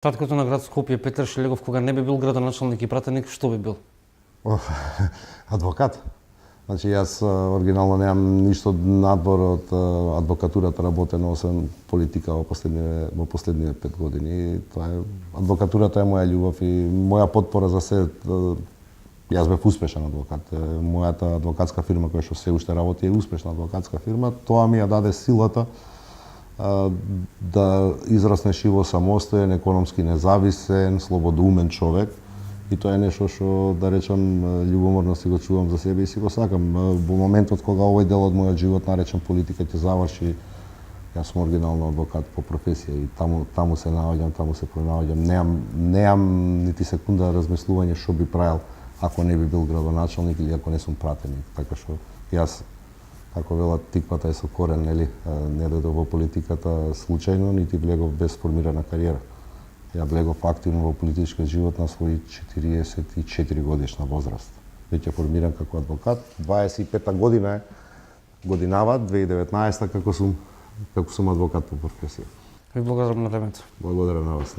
Таткото на град Скопје, Петар Шелегов, кога не би бил градоначалник и пратеник, што би бил? Адвокат. Значи, јас оригинално немам ништо надвор од адвокатурата работено, освен политика во последниве 5 години. Адвокатурата е моја љубов и моја потпора за се. Јас бев успешен адвокат. Мојата адвокатска фирма која што се уште работи е успешна адвокатска фирма. Тоа ми ја даде силата да израснеш и во самостоен, економски независен, слободумен човек. И тоа е нешто што, да речам, љубоморно си го чувам за себе и си го сакам. Во моментот кога овој дел од мојот живот, наречен политика, ќе заврши, јас сум оригинално адвокат по професија и таму се наоѓам, таму се пронаоѓам. Неам нити секунда размислување што би правил ако не би бил градоначалник или ако не сум пратеник. Така што јас, како велат, тиквата е со корен, нели? Не дојдов во политиката случајно, нити влегов без формирана кариера. Ја влегов активно во политичкиот живот на своји 44 годишна возраст. Веќе формиран како адвокат, 25-та година е годинава, 2019 како сум адвокат по професија. Ви благодарам на времето. Благодарам на вас.